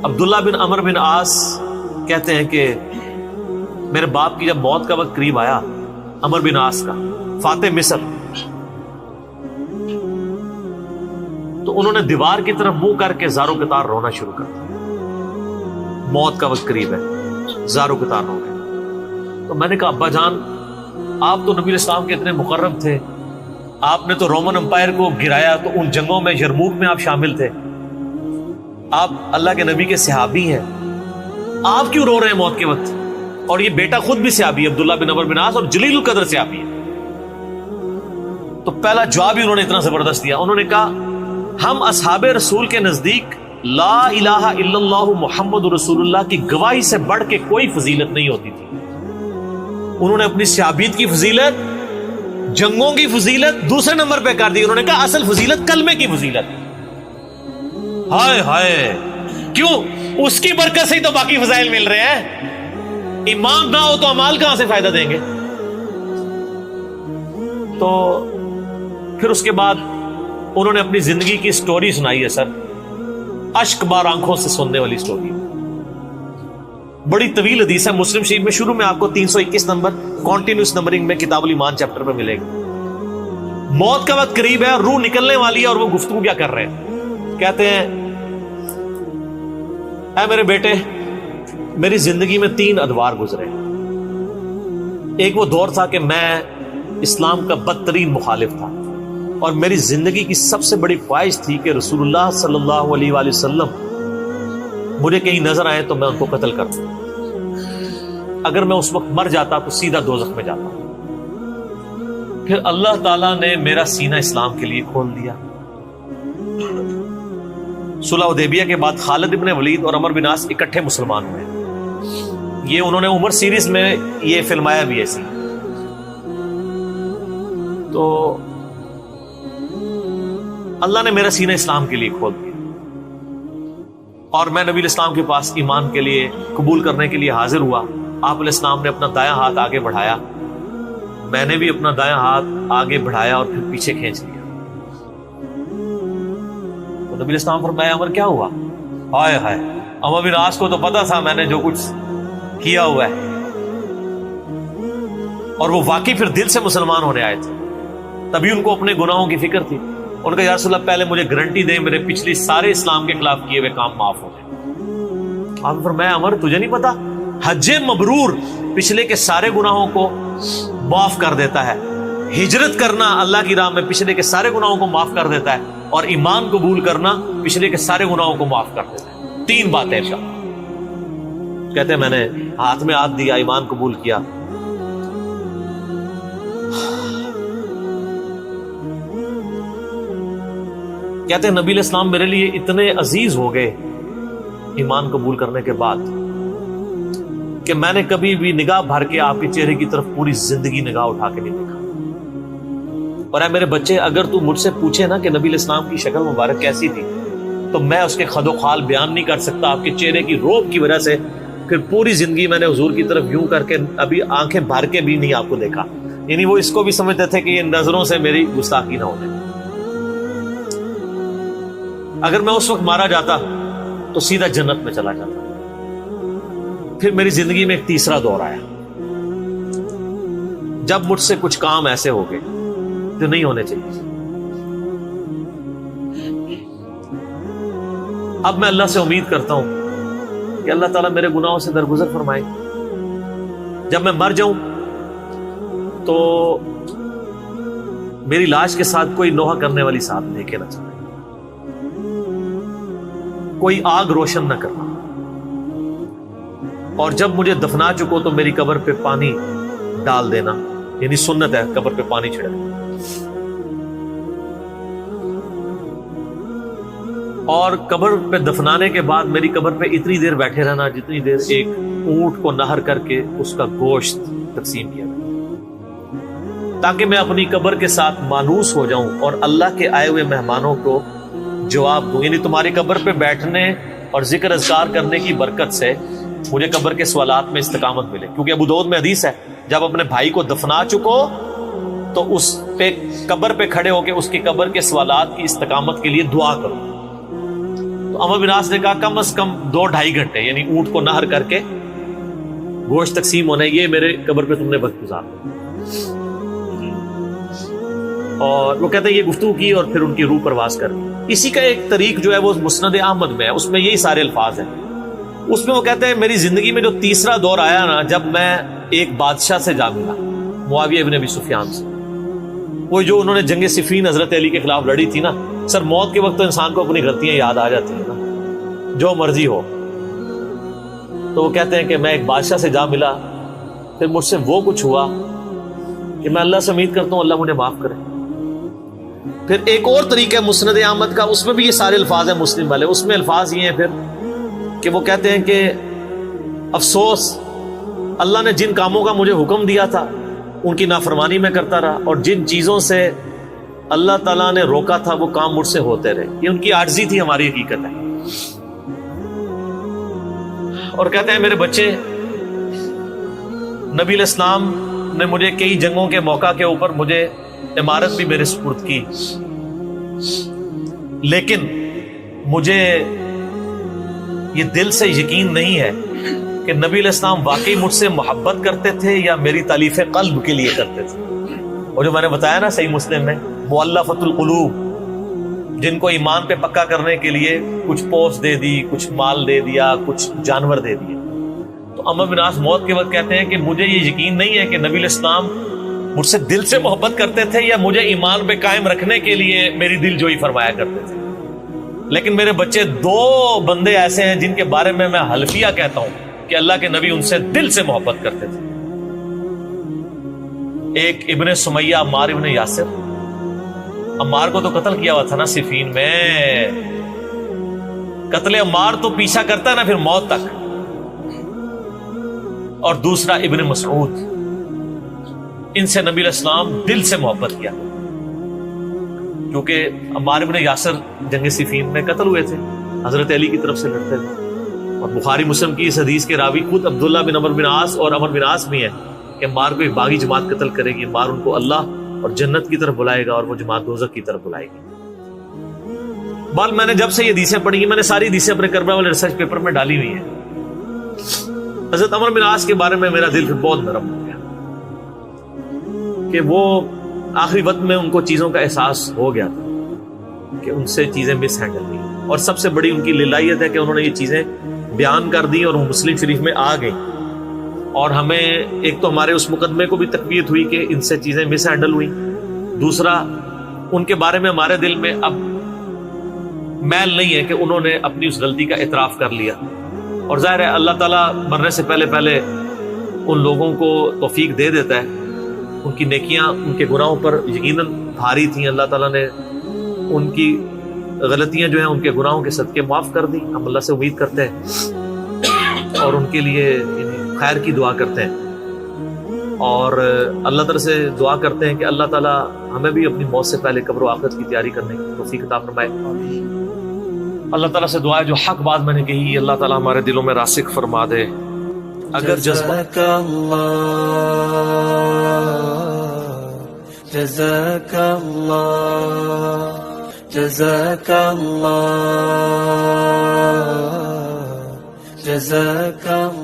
عبداللہ بن عمر بن عاص کہتے ہیں کہ میرے باپ کی جب موت کا وقت قریب آیا، عمر بن عاص کا، فاتح مصر، تو انہوں نے دیوار کی طرف منہ کر کے زاروں قطار رونا شروع کر دیا۔ موت کا وقت قریب ہے، زاروں قطار رو گئے۔ تو میں نے کہا ابا جان، آپ تو نبی الاسلام کے اتنے مقرب تھے، آپ نے تو رومن امپائر کو گرایا، تو ان جنگوں میں یرموک میں آپ شامل تھے، آپ اللہ کے نبی کے صحابی ہیں، آپ کیوں رو رہے ہیں موت کے وقت؟ اور یہ بیٹا خود بھی صحابی ہے، عبداللہ بن عمر بن عاص، اور جلیل القدر صحابی ہے۔ تو پہلا جواب ہی انہوں نے اتنا زبردست دیا، انہوں نے کہا ہم اصحاب رسول کے نزدیک لا الہ الا اللہ محمد رسول اللہ کی گواہی سے بڑھ کے کوئی فضیلت نہیں ہوتی تھی۔ انہوں نے اپنی صحابیت کی فضیلت، جنگوں کی فضیلت دوسرے نمبر پہ کر دی۔ انہوں نے کہا اصل فضیلت کلمے کی فضیلت۔ ہائے ہائے، کیوں؟ اس کی برکت سے ہی تو باقی فضائل مل رہے ہیں۔ ایمان نہ ہو تو اعمال کہاں سے فائدہ دیں گے؟ تو پھر اس کے بعد انہوں نے اپنی زندگی کی سٹوری سنائی ہے سر، اشک بار آنکھوں سے سننے والی سٹوری، بڑی طویل حدیث ہے۔ مسلم شریف میں شروع میں آپ کو 321 نمبر کنٹینیوس نمبرنگ میں کتاب الایمان چیپٹر میں ملے گا۔ موت کا وقت قریب ہے، روح نکلنے والی ہے، اور وہ گفتگو کیا کر رہے ہیں؟ کہتے ہیں اے میرے بیٹے، میری زندگی میں 3 ادوار گزرے۔ ایک وہ دور تھا کہ میں اسلام کا بدترین مخالف تھا، اور میری زندگی کی سب سے بڑی خواہش تھی کہ رسول اللہ صلی اللہ علیہ وآلہ وسلم مجھے کہیں نظر آئے تو میں ان کو قتل کر دوں۔ اگر میں اس وقت مر جاتا تو سیدھا دوزخ میں جاتا۔ پھر اللہ تعالیٰ نے میرا سینہ اسلام کے لیے کھول دیا۔ صلح حدیبیہ کے بعد خالد ابن ولید اور عمر بن عاص اکٹھے مسلمان ہوئے۔ یہ انہوں نے عمر سیریز میں یہ فلمایا بھی ایسی۔ تو اللہ نے میرا سینہ اسلام کے لیے کھول دیا، اور میں نبی الاسلام کے پاس ایمان کے لیے قبول کرنے کے لیے حاضر ہوا۔ آپ علیہ السلام نے اپنا دایاں ہاتھ آگے بڑھایا، میں نے بھی اپنا دایاں ہاتھ آگے بڑھایا اور پھر پیچھے کھینچ لیا۔ تو نبی الاسلام فرمایا عمر کیا ہوا؟ ہائے ہائے، عمر بن عاص کو تو پتا تھا میں نے جو کچھ کیا ہوا ہے، اور وہ واقعی پھر دل سے مسلمان ہونے آئے تھے، تبھی ان کو اپنے گناہوں کی فکر تھی۔ ان کا یا رسول اللہ پہلے مجھے گارنٹی دیں میرے پچھلی سارے اسلام کے خلاف کیے ہوئے کام معاف ہو جائیں۔ آپ نے فرمایا عمر تجھے نہیں پتا، حج مبرور پچھلے کے سارے گناہوں کو معاف کر دیتا ہے، ہجرت کرنا اللہ کی راہ میں پچھلے کے سارے گناہوں کو معاف کر دیتا ہے، اور ایمان قبول کرنا پچھلے کے سارے گناہوں کو معاف کر دیتا ہے۔ 3 باتیں ارشاد۔ کہتے ہیں میں نے ہاتھ میں ہاتھ دیا، ایمان قبول کیا، کہتے ہیں نبی علیہ السلام میرے لیے اتنے عزیز ہو گئے ایمان قبول کرنے کے بعد کہ میں نے کبھی بھی نگاہ بھر کے آپ کے چہرے کی طرف پوری زندگی نگاہ اٹھا کے نہیں دیکھا۔ اور اے میرے بچے، اگر تو مجھ سے پوچھے نا کہ نبی علیہ السلام کی شکل مبارک کیسی تھی، تو میں اس کے خد و خال بیان نہیں کر سکتا۔ آپ کے چہرے کی روب کی وجہ سے پھر پوری زندگی میں نے حضور کی طرف یوں کر کے ابھی آنکھیں بھر کے بھی نہیں آپ کو دیکھا۔ یعنی وہ اس کو بھی سمجھتے تھے کہ یہ نظروں سے میری گستاخی نہ ہو جائے۔ اگر میں اس وقت مارا جاتا تو سیدھا جنت میں چلا جاتا۔ پھر میری زندگی میں ایک تیسرا دور آیا، جب مجھ سے کچھ کام ایسے ہو گئے جو نہیں ہونے چاہیے۔ اب میں اللہ سے امید کرتا ہوں کہ اللہ تعالیٰ میرے گناہوں سے درگزر فرمائے۔ جب میں مر جاؤں تو میری لاش کے ساتھ کوئی نوحہ کرنے والی ساتھ لے کے نہ چلے، کوئی آگ روشن نہ کرنا، اور جب مجھے دفنا چکو تو میری قبر پہ پانی ڈال دینا، یعنی سنت ہے قبر پہ پانی چھڑکنا۔ اور قبر پہ دفنانے کے بعد میری قبر پہ اتنی دیر بیٹھے رہنا جتنی دیر ایک اونٹ کو نہر کر کے اس کا گوشت تقسیم کیا جائے، تاکہ میں اپنی قبر کے ساتھ مانوس ہو جاؤں اور اللہ کے آئے ہوئے مہمانوں کو جواب دوں۔ یعنی تمہاری قبر پہ بیٹھنے اور ذکر اذکار کرنے کی برکت سے مجھے قبر کے سوالات میں استقامت ملے، کیونکہ ابو داؤد میں حدیث ہے جب اپنے بھائی کو دفنا چکو تو اس پہ قبر پہ کھڑے ہو کے اس کی قبر کے سوالات کی استقامت کے لیے دعا کرو۔ تو عمر بن عاص نے کہا کم از کم 2-2.5 گھنٹے یعنی اونٹ کو نہر کر کے گوشت تقسیم ہونے، یہ میرے قبر پہ تم نے وقت گزارا۔ اور وہ کہتے ہیں یہ گفتگو کی اور پھر ان کی روح پرواز کر دی۔ اسی کا ایک طریق جو ہے وہ مسند احمد میں ہے، اس میں یہی سارے الفاظ ہیں۔ اس میں وہ کہتے ہیں میری زندگی میں جو تیسرا دور آیا نا، جب میں ایک بادشاہ سے جا ملا، معاویہ ابن ابی سفیان سے، وہ جو انہوں نے جنگ صفین حضرت علی کے خلاف لڑی تھی نا۔ سر موت کے وقت تو انسان کو اپنی غلطیاں یاد آ جاتی ہیں نا، جو مرضی ہو۔ تو وہ کہتے ہیں کہ میں ایک بادشاہ سے جا ملا، پھر مجھ سے وہ کچھ ہوا کہ میں اللہ سے امید کرتا ہوں اللہ مجھے معاف کرے۔ پھر ایک اور طریقہ ہے مسند احمد کا، اس میں بھی یہ سارے الفاظ ہیں مسلم والے۔ اس میں الفاظ یہ ہیں پھر کہ وہ کہتے ہیں کہ افسوس، اللہ نے جن کاموں کا مجھے حکم دیا تھا ان کی نافرمانی میں کرتا رہا، اور جن چیزوں سے اللہ تعالیٰ نے روکا تھا وہ کام مجھ سے ہوتے رہے۔ یہ ان کی عاجزی تھی، ہماری حقیقت ہے۔ اور کہتے ہیں میرے بچے، نبی علیہ السلام نے مجھے کئی جنگوں کے موقع کے اوپر مجھے عمارت بھی میرے سپرد کی، لیکن مجھے یہ دل سے یقین نہیں ہے کہ نبی علیہ السلام واقعی مجھ سے محبت کرتے تھے یا میری تالیف قلب کے لیے کرتے تھے۔ اور جو میں نے بتایا نا صحیح مسلم میں، مؤلفۃ القلوب، جن کو ایمان پہ پکا کرنے کے لیے کچھ پوسٹ دے دی، کچھ مال دے دیا، کچھ جانور دے دیے۔ تو عمر بن عاص موت کے وقت کہتے ہیں کہ مجھے یہ یقین نہیں ہے کہ نبی علیہ السلام مجھ سے دل سے محبت کرتے تھے یا مجھے ایمان پہ قائم رکھنے کے لیے میری دل جوئی فرمایا کرتے تھے، لیکن میرے بچے 2 بندے ایسے ہیں جن کے بارے میں حلفیہ کہتا ہوں کہ اللہ کے نبی ان سے دل سے محبت کرتے تھے۔ ایک ابن سمیہ عمار ابن یاسر، عمار کو تو قتل کیا ہوا تھا نا صفین میں، قتل عمار تو پیچھا کرتا ہے نا پھر موت تک۔ اور دوسرا ابن مسعود، ان سے نبی علیہ السلام دل سے محبت کیا، کیونکہ عمار ابن یاسر جنگ صفین میں قتل ہوئے تھے، حضرت علی کی طرف سے لڑتے تھے۔ اور بخاری مسلم کی اس حدیث کے راوی خود عبداللہ بن عمر بن عاص اور عمر بن عاص بھی ہیں کہ عمار کو ایک باغی جماعت قتل کرے گی، عمار ان کو اللہ اور جنت کی طرف بلائے گا اور وہ جماعت دوزخ کی طرف بلائے گی۔ بال میں نے جب سے یہ حدیثیں پڑھی ہیں، میں نے ساری حدیثیں اپنے کربلا والے ریسرچ پیپر میں ڈالی ہوئی ہیں۔ حضرت عمر بن عاص کے بارے میں میرا دل پھر بہت نرم ہو گیا کہ وہ آخری وقت میں ان کو چیزوں کا احساس ہو گیا تھا کہ ان سے چیزیں مس ہینڈل ہوئی، اور سب سے بڑی ان کی للائیت ہے کہ انہوں نے یہ چیزیں بیان کر دی اور وہ مسلم شریف میں آ گئی، اور ہمیں ایک تو ہمارے اس مقدمے کو بھی تقویت ہوئی کہ ان سے چیزیں مس ہینڈل ہوئی، دوسرا ان کے بارے میں ہمارے دل میں اب میل نہیں ہے کہ انہوں نے اپنی اس غلطی کا اعتراف کر لیا۔ اور ظاہر ہے اللہ تعالیٰ مرنے سے پہلے ان لوگوں کو توفیق دے دیتا ہے، ان کی نیکیاں ان کے گناہوں پر یقیناً بھاری تھیں، اللہ تعالیٰ نے ان کی غلطیاں جو ہیں ان کے گناہوں کے صدقے معاف کر دی۔ ہم اللہ سے امید کرتے ہیں اور ان کے لیے خیر کی دعا کرتے ہیں، اور اللہ تعالیٰ سے دعا کرتے ہیں کہ اللہ تعالیٰ ہمیں بھی اپنی موت سے پہلے قبر و آخرت کی تیاری کرنے کی توفیق عطا فرمائے۔ اللہ تعالیٰ سے دعا ہے جو حق بات میں نے کہی اللہ تعالیٰ ہمارے دلوں میں راسخ فرما دے۔ اگر جزاک اللہ جزاک اللہ جزاک اللہ جزاک اللہ